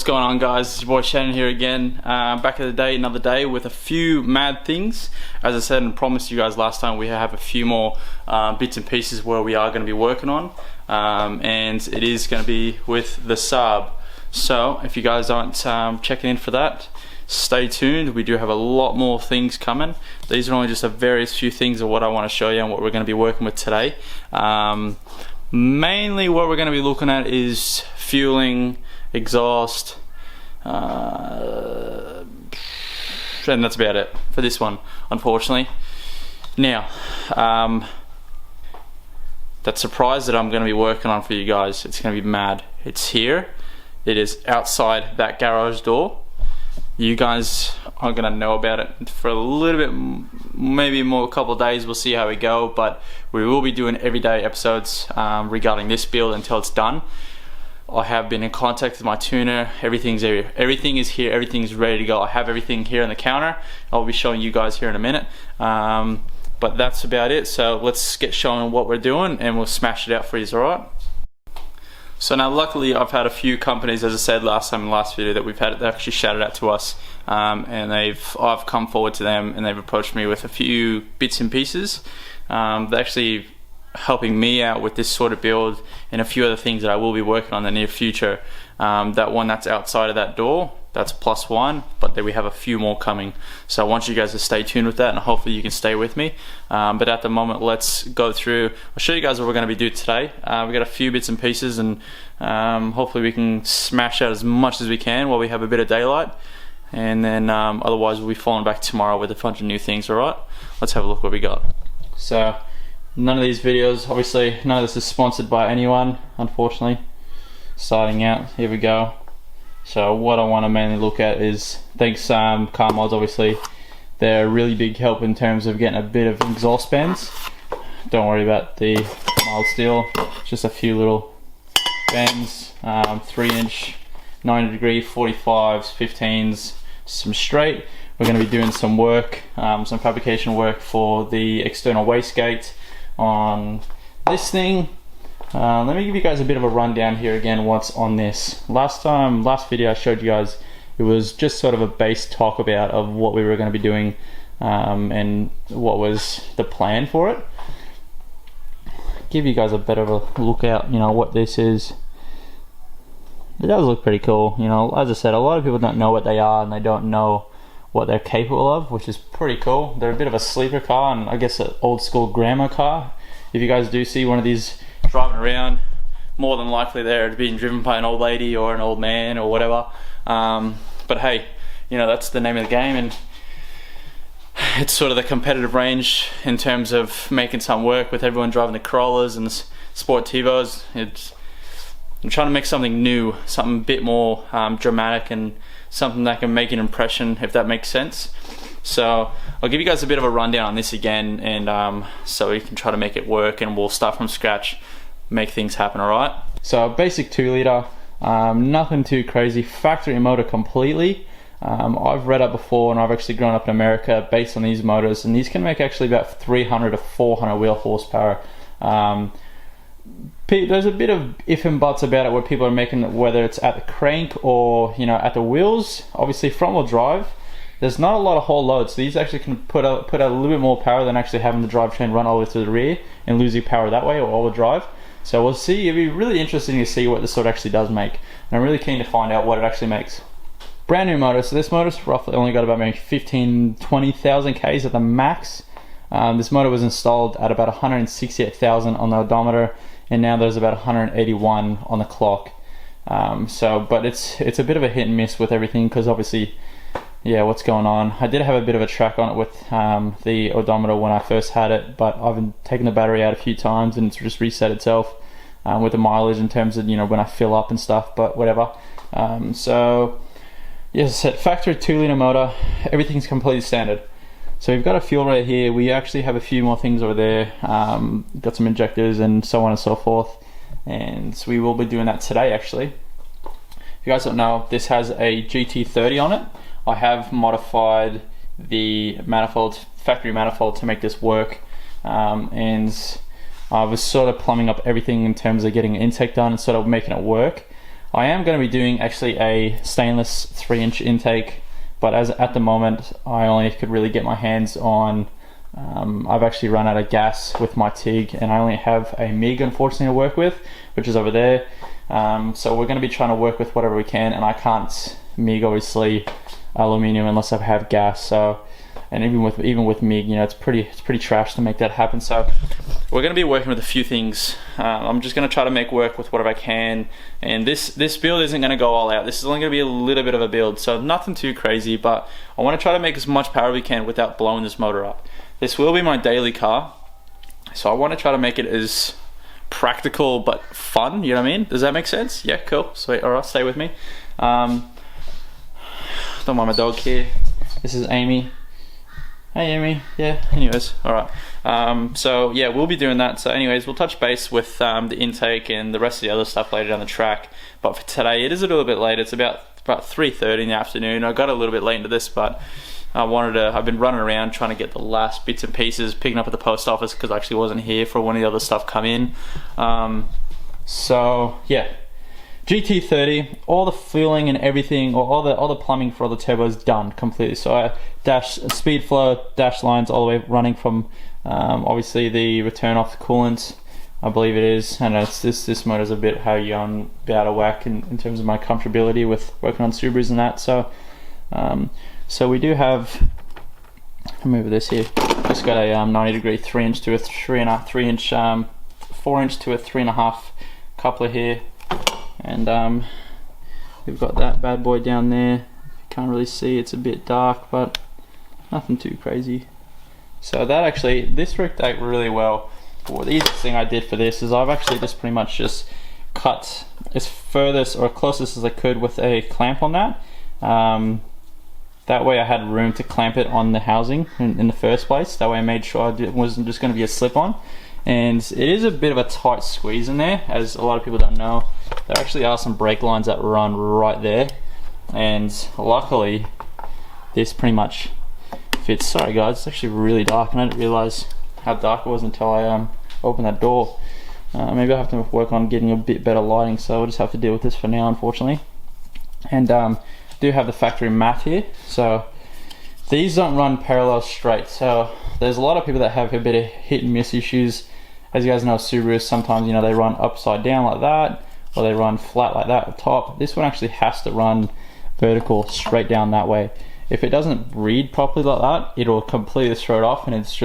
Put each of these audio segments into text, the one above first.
What's going on, guys? It's your boy Shannon here again, back of the day, another day with a few mad things. As I said and promised you guys last time, we have a few more bits and pieces where we are going to be working on, and it is going to be with the Saab. So if you guys aren't checking in for that, stay tuned. We do have a lot more things coming. These are only just a various few things of what I want to show you and what we're going to be working with today. Mainly what we're going to be looking at is fueling, exhaust, and that's about it for this one, unfortunately. Now, that surprise that I'm going to be working on for you guys, it's going to be mad. It's here. It is outside that garage door. You guys are going to know about it for a little bit, maybe more, a couple of days. We'll see how we go, but we will be doing everyday episodes regarding this build until it's done. I have been in contact with my tuner. Everything is here, everything's ready to go. I have everything here on the counter. I'll be showing you guys here in a minute, but that's about it. So let's get showing what we're doing and we'll smash it out for you, alright? So now luckily I've had a few companies, as I said last time in the last video, that we've had, they actually shouted out to us, and I've come forward to them and they've approached me with a few bits and pieces. They're actually helping me out with this sort of build and a few other things that I will be working on in the near future. That one that's outside of that door, that's +1, but then we have a few more coming. So I want you guys to stay tuned with that, and hopefully you can stay with me. But at the moment, let's go through. I'll show you guys what we're going to be doing today. We've got a few bits and pieces, and hopefully we can smash out as much as we can while we have a bit of daylight. And then otherwise we'll be falling back tomorrow with a bunch of new things, alright? Let's have a look what we got. So none of these videos, obviously, none of this is sponsored by anyone, unfortunately. Starting out, here we go. So what I want to mainly look at is, thanks Car Mods, obviously, they're a really big help in terms of getting a bit of exhaust bends. Don't worry about the mild steel, just a few little bends, 3-inch, 90-degree, 45s, 15s, some straight. We're going to be doing some work, some fabrication work for the external wastegate on this thing. Let me give you guys a bit of a rundown here again what's on this. Last video I showed you guys, it was just sort of a base talk about of what we were going to be doing, and what was the plan for it. Give you guys a bit of a look at, you know, what this is. It does look pretty cool. You know, as I said, a lot of people don't know what they are and they don't know what they're capable of, which is pretty cool. They're a bit of a sleeper car, and I guess an old school grandma car. If you guys do see one of these driving around, more than likely they're being driven by an old lady or an old man or whatever. But hey, you know, that's the name of the game, and it's sort of the competitive range in terms of making some work with everyone driving the Corollas and the Sportivos. I'm trying to make something new, something a bit more dramatic, and something that can make an impression, if that makes sense. So I'll give you guys a bit of a rundown on this again, and so we can try to make it work, and we'll start from scratch, make things happen, alright? So basic 2-litre, nothing too crazy, factory motor completely. I've read up before, and I've actually grown up in America based on these motors, and these can make actually about 300 to 400 wheel horsepower. There's a bit of if and buts about it where people are making it, whether it's at the crank or, you know, at the wheels. Obviously front wheel drive, there's not a lot of whole loads, so these actually can put out a little bit more power than actually having the drivetrain run all the way to the rear and losing power that way, or all-wheel drive. So we'll see. It'll be really interesting to see what this sort of actually does make, and I'm really keen to find out what it actually makes. Brand new motor, so this motor's roughly only got about maybe 15,000-20,000 Ks at the max. This motor was installed at about 168,000 on the odometer, and now there's about 181 on the clock. But it's a bit of a hit and miss with everything, because obviously, yeah, what's going on. I did have a bit of a track on it with the odometer when I first had it, but I've been taking the battery out a few times and it's just reset itself with the mileage in terms of, you know, when I fill up and stuff, but whatever. So yes, factory 2-litre motor, everything's completely standard. So we've got a fuel right here. We actually have a few more things over there. Got some injectors and so on and so forth, and so we will be doing that today actually. If you guys don't know, this has a GT30 on it. I have modified the manifold, factory manifold, to make this work, and I was sort of plumbing up everything in terms of getting an intake done and sort of making it work. I am going to be doing actually a stainless 3-inch intake, but as at the moment I only could really get my hands on, I've actually run out of gas with my TIG, and I only have a MIG unfortunately to work with, which is over there. So we're going to be trying to work with whatever we can, and I can't MIG obviously aluminium unless I have gas. So, and even with MIG, you know, it's pretty trash to make that happen. So we're going to be working with a few things. I'm just going to try to make work with whatever I can, and this build isn't going to go all out. This is only going to be a little bit of a build, so nothing too crazy, but I want to try to make as much power we can without blowing this motor up. This will be my daily car, so I want to try to make it as practical but fun, you know what I mean? Does that make sense? Yeah, cool, sweet, alright, stay with me. Don't mind my dog here. This is Amy. Hey Amy, yeah, anyways, alright. So yeah, we'll be doing that. So anyways, we'll touch base with the intake and the rest of the other stuff later down the track. But for today, it is a little bit late. It's about 3:30 in the afternoon. I got a little bit late into this, but I've been running around trying to get the last bits and pieces, picking up at the post office because I actually wasn't here for one of the other stuff come in. So yeah, GT30, all the fueling and everything, or all the plumbing for all the turbos done completely. So I speed flow dash lines all the way running from obviously the return off the coolant, I believe it is, and it's this motor's a bit heavy on, a bit out of whack in terms of my comfortability with working on Subarus and that. So we do have, I'll move this here, just got a 90 degree 3-inch to a 3.5, 3-inch 4-inch to a 3.5 coupler here, and we've got that bad boy down there. You can't really see, it's a bit dark, but nothing too crazy. So that actually, this worked out really well. Well, the easiest thing I did for this is I've actually just pretty much just cut as furthest or closest as I could with a clamp on that. That way I had room to clamp it on the housing in the first place. That way I made sure it wasn't just going to be a slip-on. And it is a bit of a tight squeeze in there, as a lot of people don't know. There actually are some brake lines that run right there, and luckily this pretty much fits. Sorry guys, it's actually really dark and I didn't realize how dark it was until I opened that door. Maybe I have to work on getting a bit better lighting, so I'll just have to deal with this for now, unfortunately. And do have the factory mat here, so these don't run parallel straight. So there's a lot of people that have a bit of hit and miss issues. As you guys know, Subarus, sometimes, you know, they run upside down like that, or they run flat like that at the top. This one actually has to run vertical straight down that way. If it doesn't read properly like that, it'll completely throw it off, and it's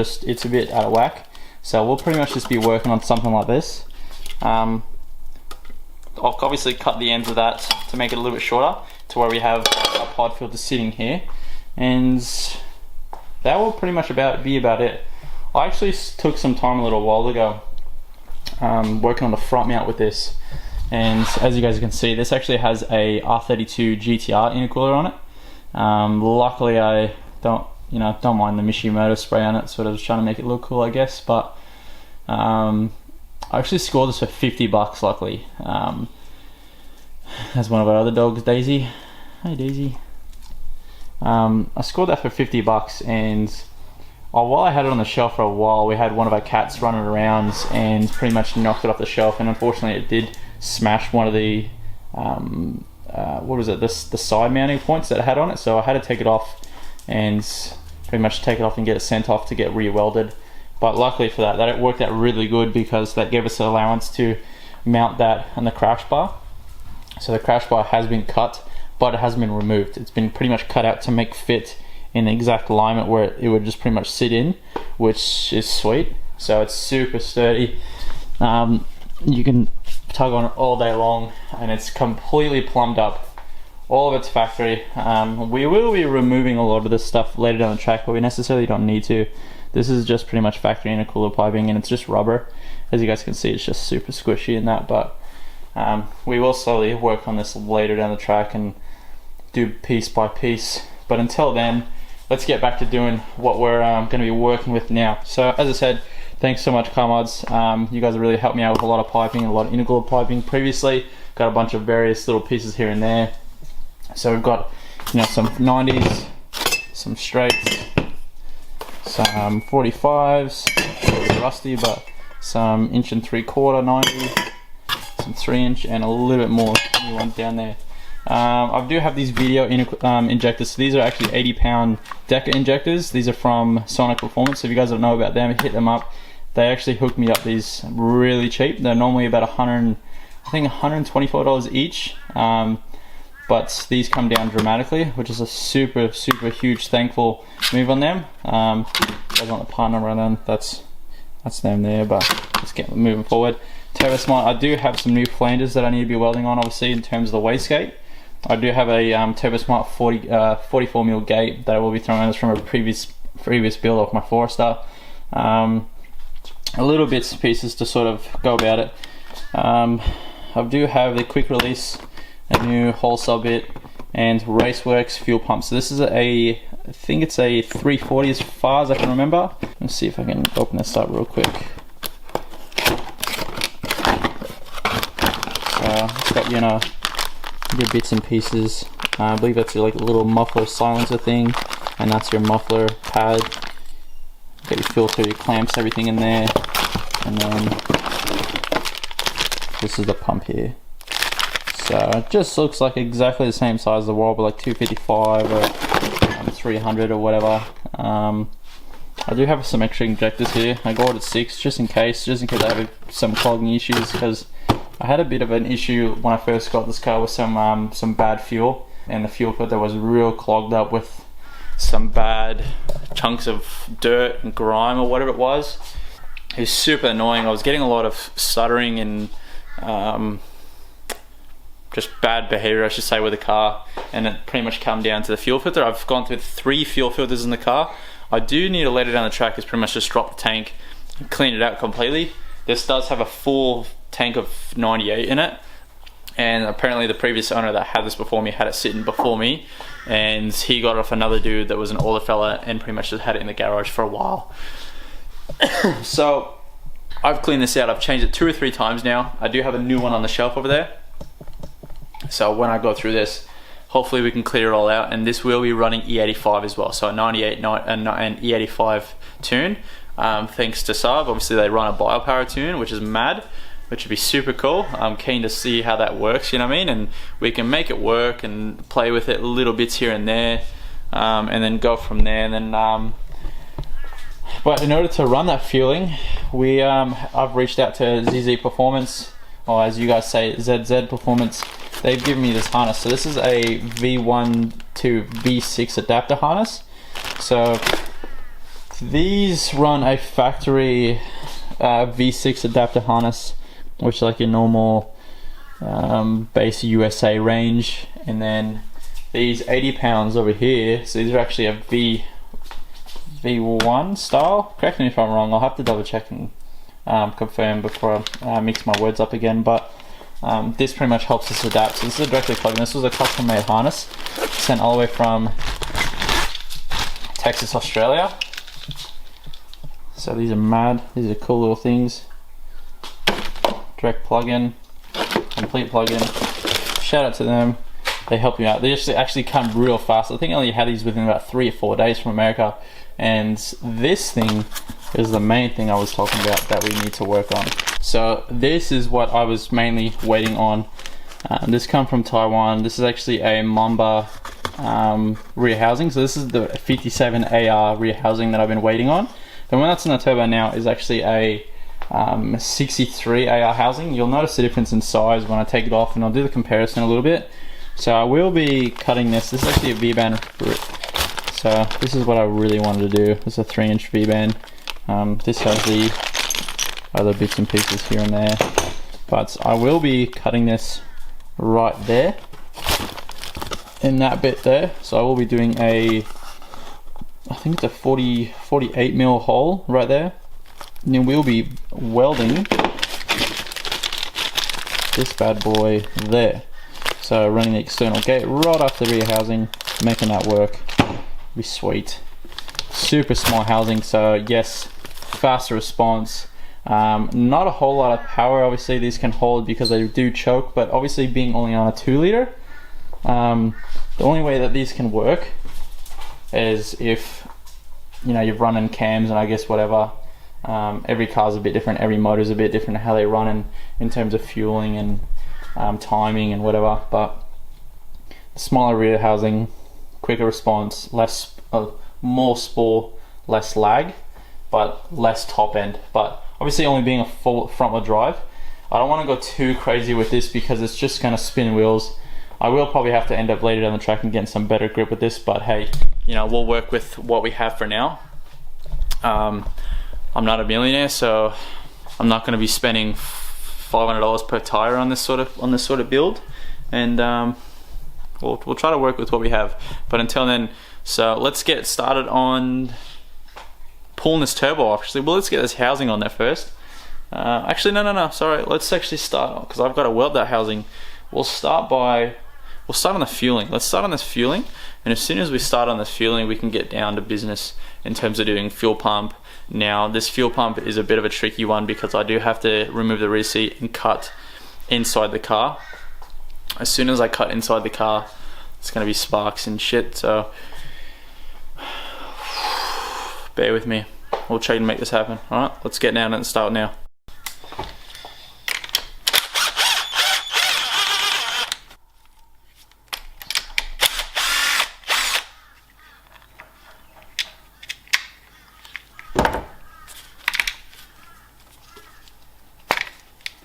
a bit out of whack. So we'll pretty much just be working on something like this. I'll obviously cut the ends of that to make it a little bit shorter, to where we have a pod filter sitting here, and that will pretty much be about it. I actually took some time a little while ago working on the front mount with this, and as you guys can see, this actually has a R32 GTR intercooler on it. Luckily I don't mind the Mishimoto spray on it, sort of trying to make it look cool, I guess, but I actually scored this for 50 bucks, luckily. As one of our other dogs, Daisy. Hey Daisy. I scored that for 50 bucks, and while I had it on the shelf for a while, we had one of our cats running around and pretty much knocked it off the shelf, and unfortunately it did smash one of the what was it, the side mounting points that it had on it. So I had to take it off and pretty much take it off and get it sent off to get re-welded. But luckily for that, it worked out really good, because that gave us an allowance to mount that on the crash bar. So the crash bar has been cut, but it hasn't been removed. It's been pretty much cut out to make fit in the exact alignment where it would just pretty much sit in, which is sweet. So it's super sturdy. You can tug on it all day long, and it's completely plumbed up. All of it's factory. We will be removing a lot of this stuff later down the track, but we necessarily don't need to. This is just pretty much factory intercooler piping, and it's just rubber. As you guys can see, it's just super squishy in that, but we will slowly work on this later down the track and do piece by piece. But until then, let's get back to doing what we're going to be working with now. So as I said, thanks so much, Car Mods. You guys have really helped me out with a lot of piping, a lot of intercooler piping previously. Got a bunch of various little pieces here and there. So we've got, you know, some 90s, some straights, some 45s, a little rusty, but some 1 3/4 90, some 3-inch and a little bit more new one down there. I do have these video injectors. So these are actually 80-pound Deca injectors. These are from Sonic Performance. So if you guys don't know about them, hit them up. They actually hooked me up these really cheap. They're normally about $124 each. But these come down dramatically, which is a super huge thankful move on them. Guys want the part number on them, that's them there, but let's get moving forward. TurboSmart, I do have some new flanges that I need to be welding on, obviously, in terms of the wastegate. I do have a TurboSmart 44mm gate that I will be throwing. This from a previous build off my Forester. A little bits and pieces to sort of go about it. I do have the quick release, a new hole sub bit, and Raceworks fuel pump. So this is I think it's a 340 as far as I can remember. Let's see if I can open this up real quick. It's got, you know, your bits and pieces. I believe that's your like a little muffler silencer thing, and that's your muffler pad. Got your filter, your clamps, everything in there, and then this is the pump here. So it just looks like exactly the same size as the Warbler, like 255 or 300 or whatever. I do have some extra injectors here. I got it at 6 just in case I have some clogging issues, because I had a bit of an issue when I first got this car with some bad fuel, and the fuel filter was real clogged up with some bad chunks of dirt and grime or whatever it was. It was super annoying. I was getting a lot of stuttering and just bad behavior, I should say, with the car, and it pretty much come down to the fuel filter. I've gone through 3 fuel filters in the car. I do need to let it down the track. Is pretty much just drop the tank and clean it out completely. This does have a full tank of 98 in it, and apparently the previous owner that had this before me had it sitting before me, and he got it off another dude that was an older fella and pretty much just had it in the garage for a while. So I've cleaned this out. I've changed it 2 or 3 times now. I do have a new one on the shelf over there. So when I go through this, hopefully we can clear it all out, and this will be running E85 as well, so a 98 and E85 tune. Thanks to Saab, obviously they run a biopower tune, which is mad, which would be super cool. I'm keen to see how that works, you know what I mean, and we can make it work and play with it little bits here and there, and then go from there. And then but in order to run that fueling, I've reached out to ZZ Performance, or as you guys say, ZZ Performance. They've given me this harness. So this is a V1 to V6 adapter harness. So these run a factory V6 adapter harness, which is like your normal base USA range, and then these 80 pounds over here, so these are actually a V1 style. Correct me if I'm wrong, I'll have to double check and confirm before I mix my words up again, but this pretty much helps us adapt. So this is a directly plug-in. This was a custom made harness sent all the way from Texas, Australia. So these are mad. These are cool little things. Direct plug-in, complete plug-in. Shout out to them. They help you out. They actually come real fast. I think I only had these within about 3 or 4 days from America. And this thing is the main thing I was talking about that we need to work on. So this is what I was mainly waiting on. This come from Taiwan. This is actually a Mamba rear housing. So this is the 57 AR rear housing that I've been waiting on. The one that's in the turbo now is actually a 63 AR housing. You'll notice the difference in size when I take it off, and I'll do the comparison a little bit. So I will be cutting this. This is actually a V-band. So this is what I really wanted to do. This is a 3-inch V-band. This has the other bits and pieces here and there, but I will be cutting this right there in that bit there. So I will be doing I think it's a 48 mil hole right there, and then we'll be welding this bad boy there. So running the external gate right off the rear housing, making that work. Be sweet. Super small housing, so yes, faster response. Not a whole lot of power, obviously these can hold because they do choke, but obviously being only on a 2 liter, the only way that these can work is if, you know, you're running cams and I guess whatever, Every car's a bit different, every motor's a bit different, how they run in terms of fueling and timing and whatever. But smaller rear housing, quicker response, more spore, less lag, but less top end. But obviously only being a full front wheel drive, I don't want to go too crazy with this because it's just going to spin wheels. I will probably have to end up later down the track and getting some better grip with this, but hey, you know, we'll work with what we have for now. I'm not a millionaire, so I'm not going to be spending $500 per tire on this sort of build, and we'll try to work with what we have. But until then, so let's get started on pulling this turbo off. Actually, well, let's get this housing on there first. Actually, no, sorry. Let's actually start, because I've got to weld that housing. We'll start on the fueling. Let's start on this fueling, and as soon as we start on this fueling, we can get down to business in terms of doing fuel pump. Now, this fuel pump is a bit of a tricky one because I do have to remove the rear seat and cut inside the car. As soon as I cut inside the car, it's going to be sparks and shit, so bear with me. We'll try to make this happen. Alright, let's get down and start now.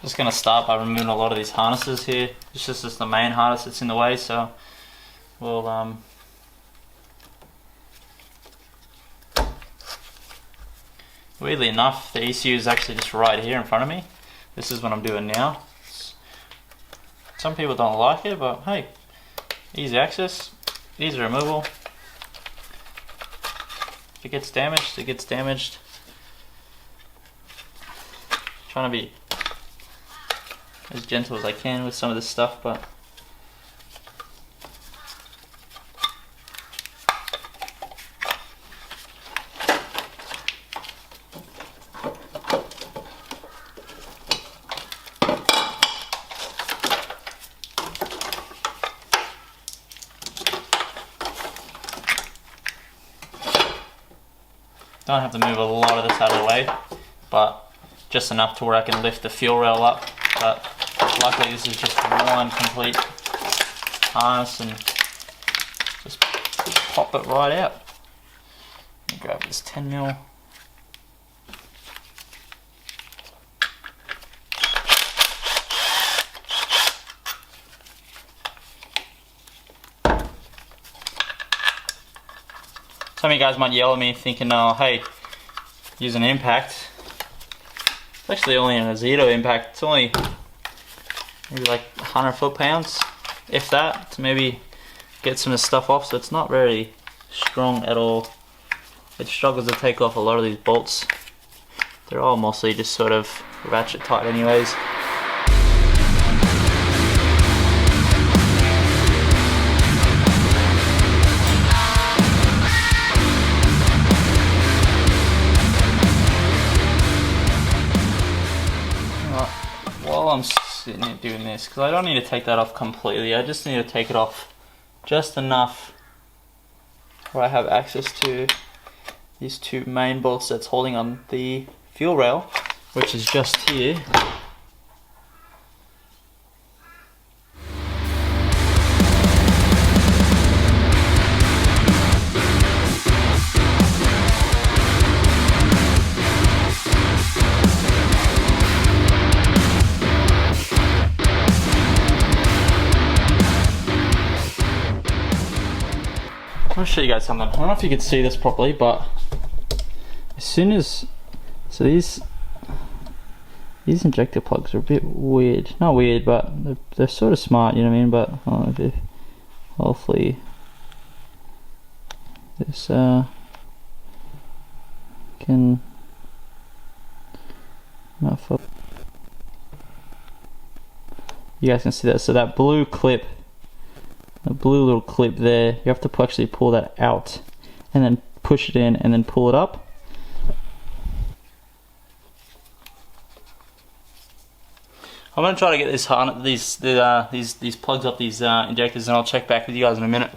Just going to start by removing a lot of these harnesses here. It's just the main harness that's in the way, so we'll weirdly enough, the ECU is actually just right here in front of me. This is what I'm doing now. Some people don't like it, but hey, easy access, easy removal. If it gets damaged, it gets damaged. Trying to be as gentle as I can with some of this stuff, but don't have to move a lot of this out of the way, but just enough to where I can lift the fuel rail up. But luckily this is just one complete harness, and just pop it right out. Let me grab this 10mm. Some of you guys might yell at me thinking, oh hey, use an impact. It's actually only an Azito impact. It's only maybe like 100 foot-pounds, if that, to maybe get some of this stuff off, so it's not very strong at all. It struggles to take off a lot of these bolts. They're all mostly just sort of ratchet tight anyways. While I'm sitting here doing this, because I don't need to take that off completely, I just need to take it off just enough where I have access to these two main bolts that's holding on the fuel rail, which is just here. I'll show you guys something. I don't know if you can see this properly, but as soon as, so these injector plugs are a bit weird. Not weird, but they're sort of smart, you know what I mean? But I don't know if hopefully this can not focus. You guys can see that. So that blue clip, the blue little clip there, you have to actually pull that out and then push it in and then pull it up. I'm gonna try to get these plugs up these injectors, and I'll check back with you guys in a minute.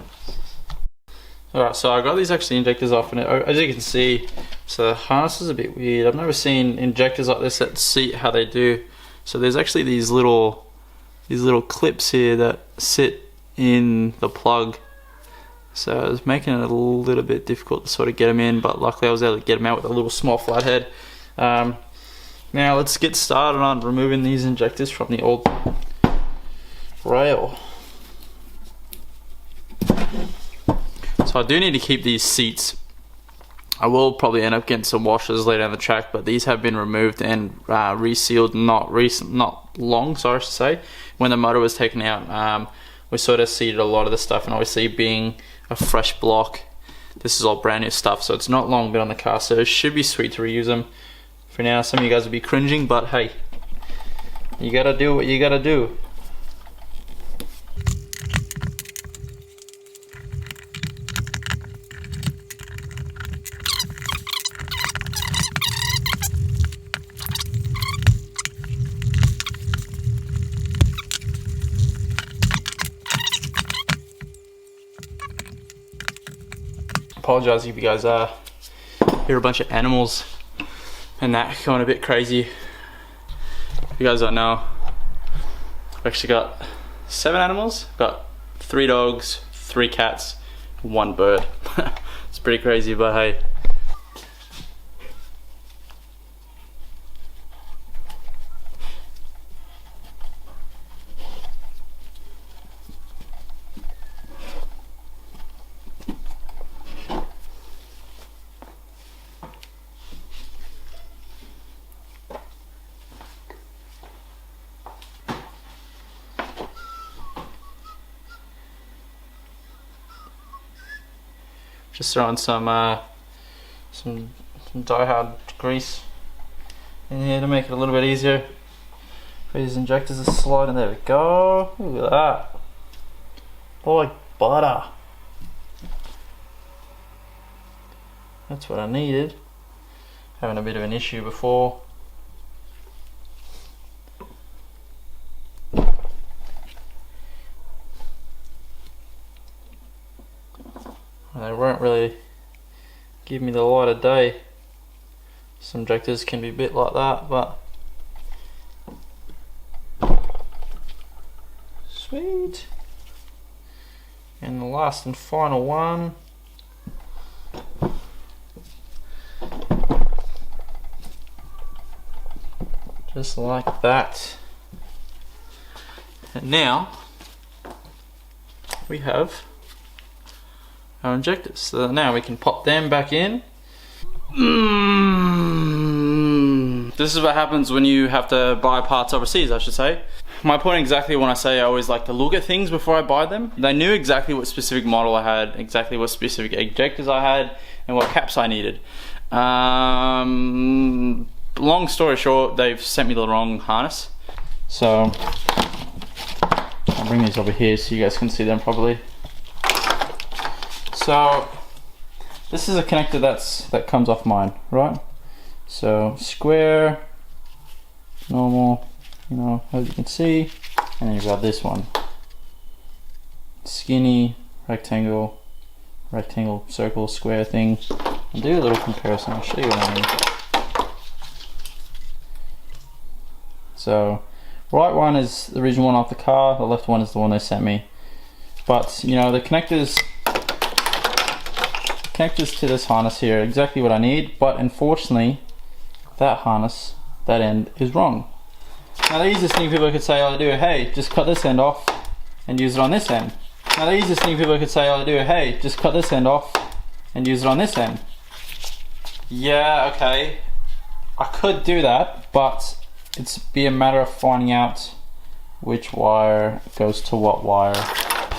Alright, so I got these actually injectors off, and as you can see, So the harness is a bit weird. I've never seen injectors like this at seat how they do. So there's actually these little clips here that sit in the plug. So it's making it a little bit difficult to sort of get them in, but luckily I was able to get them out with a little small flathead. Now let's get started on removing these injectors from the old rail. So I do need to keep these seats. I will probably end up getting some washers later down the track, but these have been removed and resealed not long, sorry to say. When the motor was taken out, we sort of seated a lot of the stuff, and obviously being a fresh block, this is all brand new stuff, so it's not long been on the car, so it should be sweet to reuse them. For now, some of you guys will be cringing, but hey, you gotta do what you gotta do. Apologize if you guys hear a bunch of animals and that going a bit crazy. If you guys don't know, I've actually got 7 animals. Got 3 dogs, 3 cats, 1 bird. It's pretty crazy, but hey. Just throwing some die-hard grease in here to make it a little bit easier for these injectors to slide, and there we go. Look at that, like butter. That's what I needed. Having a bit of an issue before. They won't really give me the light of day. Some injectors can be a bit like that, but sweet. And the last and final one. Just like that. And now we have our injectors. So now we can pop them back in. This is what happens when you have to buy parts overseas, I should say. My point exactly when I say I always like to look at things before I buy them. They knew exactly what specific model I had, exactly what specific injectors I had, and what caps I needed. Long story short, they've sent me the wrong harness. So I'll bring these over here so you guys can see them properly. So this is a connector that comes off mine, right? So square, normal, you know, as you can see, and then you've got this one, skinny, rectangle, circle, square thing. I'll do a little comparison. I'll show you what I mean. So right one is the original one off the car, the left one is the one they sent me. But you know, the connectors to this harness here are exactly what I need, but unfortunately that harness, that end is wrong. Now the easiest thing people could say I do, hey, just cut this end off and use it on this end. Now the easiest thing people could say I do, hey, just cut this end off and use it on this end. Yeah, okay, I could do that, but it's be a matter of finding out which wire goes to what wire.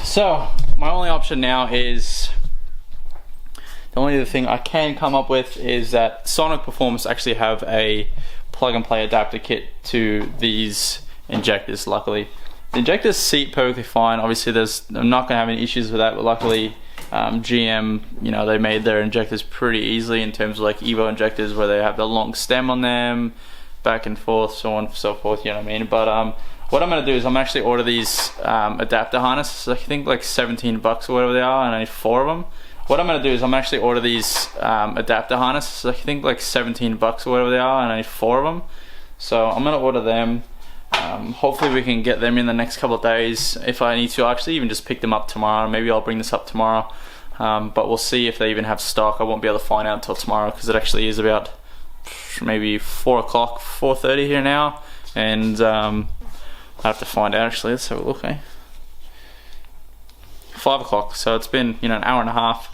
So my only option now is, the only other thing I can come up with is that Sonic Performance actually have a plug and play adapter kit to these injectors, luckily. The injectors seat perfectly fine. Obviously I'm not gonna have any issues with that, but luckily GM, you know, they made their injectors pretty easily in terms of like Evo injectors where they have the long stem on them, back and forth, so on and so forth, you know what I mean? But what I'm gonna do is I'm actually order these adapter harnesses. I think like 17 bucks or whatever they are, and I need 4 of them. what I'm gonna do is I'm actually order these adapter harnesses. I think like 17 bucks or whatever they are, and I need 4 of them. So I'm gonna order them. Hopefully we can get them in the next couple of days. If I need to, I'll actually even just pick them up tomorrow. Maybe I'll bring this up tomorrow. But we'll see if they even have stock. I won't be able to find out until tomorrow, because it actually is about maybe 4 o'clock, 4:30 here now, and I have to find out. Actually, let's have a look. 5 o'clock, so it's been, you know, an hour and a half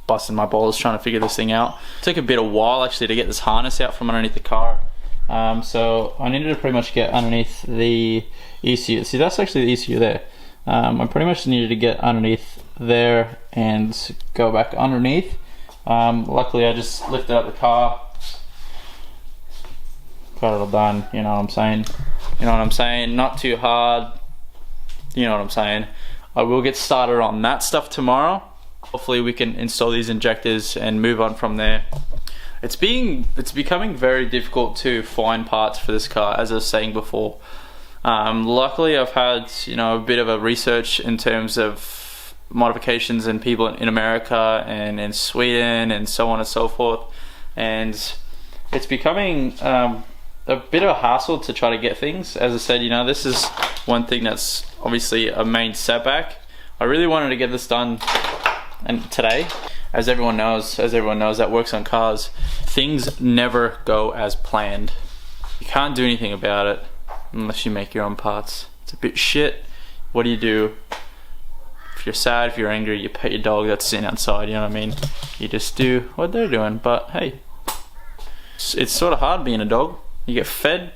busting my balls trying to figure this thing out. It took a bit of while actually to get this harness out from underneath the car. So I needed to pretty much get underneath the ECU. See, that's actually the ECU there. I pretty much needed to get underneath there and go back underneath. Luckily I just lifted up the car, got it all done. You know what I'm saying? You know what I'm saying? Not too hard. You know what I'm saying? I will get started on that stuff tomorrow. Hopefully we can install these injectors and move on from there. It's becoming very difficult to find parts for this car, as I was saying before. Luckily I've had, you know, a bit of a research in terms of modifications and people in America and in Sweden and so on and so forth, and it's becoming a bit of a hassle to try to get things. As I said, you know, this is one thing that's obviously a main setback. I really wanted to get this done and today. As everyone knows that works on cars, things never go as planned. You can't do anything about it unless you make your own parts. It's a bit shit. What do? If you're sad, if you're angry, you pet your dog that's sitting outside, you know what I mean? You just do what they're doing. But hey, it's sort of hard being a dog. You get fed,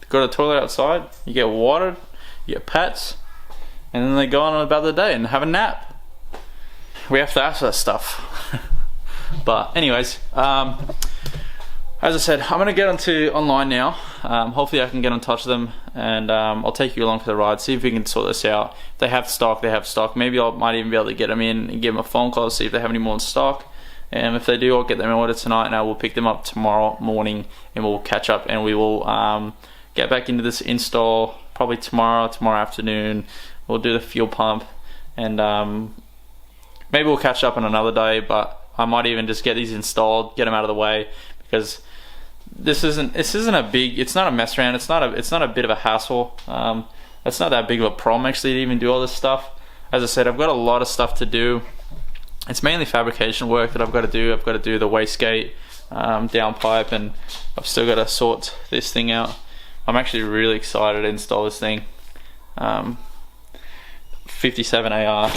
go to the toilet outside, you get watered, you get pets, and then they go on about the day and have a nap. We have to ask for that stuff. But anyways, as I said, I'm gonna get onto online now. Hopefully I can get in touch with them, and I'll take you along for the ride, see if we can sort this out. If they have stock, they have stock. Maybe I might even be able to get them in and give them a phone call to see if they have any more in stock. And if they do, I'll get them in order tonight, and I will pick them up tomorrow morning, and we'll catch up, and we will get back into this install probably tomorrow afternoon. We'll do the fuel pump, and maybe we'll catch up on another day, but I might even just get these installed, get them out of the way, because this isn't a big, it's not a mess around, it's not a bit of a hassle. It's not that big of a problem actually to even do all this stuff. As I said, I've got a lot of stuff to do. It's mainly fabrication work that I've got to do. I've got to do the wastegate, downpipe, and I've still got to sort this thing out. I'm actually really excited to install this thing. 57 AR,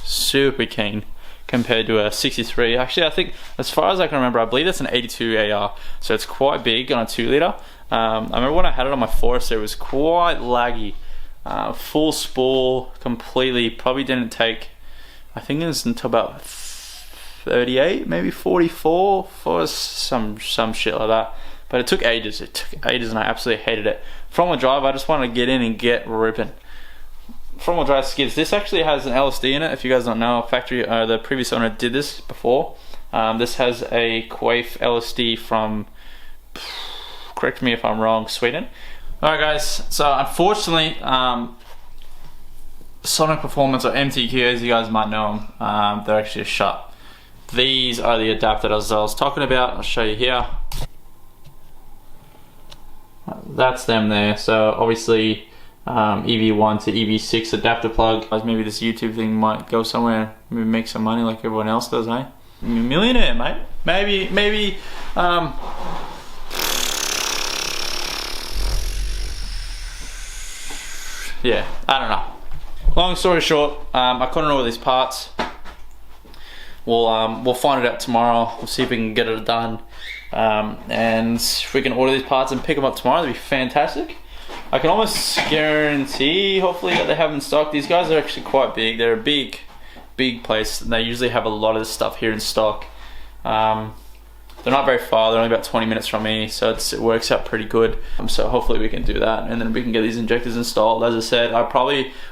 super keen compared to a 63. Actually, I think as far as I can remember, I believe that's an 82 AR, so it's quite big on a 2 litre. I remember when I had it on my Forester, it was quite laggy. Full spool, completely, probably didn't take, I think it was until about 38, maybe 44 for some shit like that. But it took ages, and I absolutely hated it. Front wheel drive, I just wanted to get in and get ripping. Front wheel drive skids. This actually has an LSD in it. If you guys don't know, the previous owner did this before. This has a Quaife LSD from, correct me if I'm wrong, Sweden. Alright guys, so unfortunately, Sonic Performance, or MTQ as you guys might know them, they're actually shut. These are the adapters I was talking about. I'll show you here. That's them there. So obviously EV1 to EV6 adapter plug. Maybe this YouTube thing might go somewhere, maybe make some money like everyone else does, eh? Millionaire, mate. Maybe yeah, I don't know. Long story short, I couldn't order these parts. We'll find it out tomorrow. We'll see if we can get it done, and if we can order these parts and pick them up tomorrow, that'd be fantastic. I can almost guarantee, hopefully, that they have in stock. These guys are actually quite big. They're a big place, and they usually have a lot of this stuff here in stock. They're not very far. They're only about 20 minutes from me, so it works out pretty good. So hopefully we can do that, and then we can get these injectors installed. As I said, I'm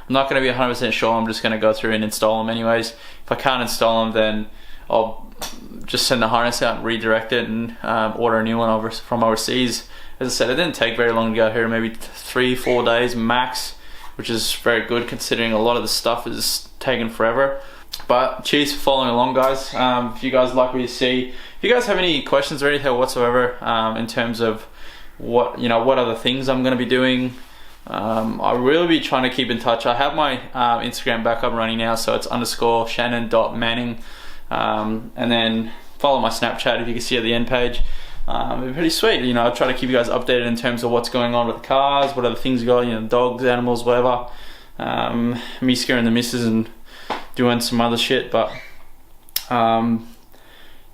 not going to be 100% sure. I'm just going to go through and install them anyways. If I can't install them, then I'll just send the harness out and redirect it and order a new one from overseas. As I said, it didn't take very long to go here, maybe 3-4 days max, which is very good considering a lot of the stuff is taking forever. But cheers for following along, guys. If you guys like what you see, if you guys have any questions or anything whatsoever in terms of what other things I'm going to be doing, I'll really be trying to keep in touch. I have my Instagram back up running now, so it's _Shannon.Manning, and then follow my Snapchat if you can see at the end page. It's pretty sweet. I try to keep you guys updated in terms of what's going on with the cars, what other things got, dogs, animals, whatever. Me scaring the missus and doing some other shit. But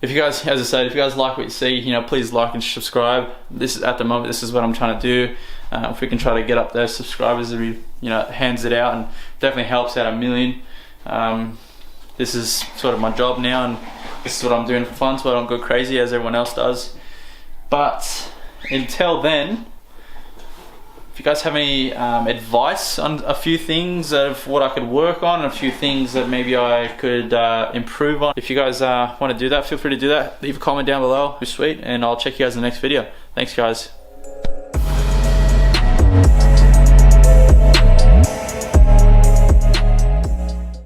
if you guys, as I said, if you guys like what you see, please like and subscribe. This is at the moment, this is what I'm trying to do. If we can try to get up those subscribers, it hands it out and definitely helps out a million. This is sort of my job now, and this is what I'm doing for fun, so I don't go crazy as everyone else does. But until then, if you guys have any advice on a few things of what I could work on, and a few things that maybe I could improve on, if you guys want to do that, feel free to do that. Leave a comment down below, it'd be sweet, and I'll check you guys in the next video. Thanks, guys.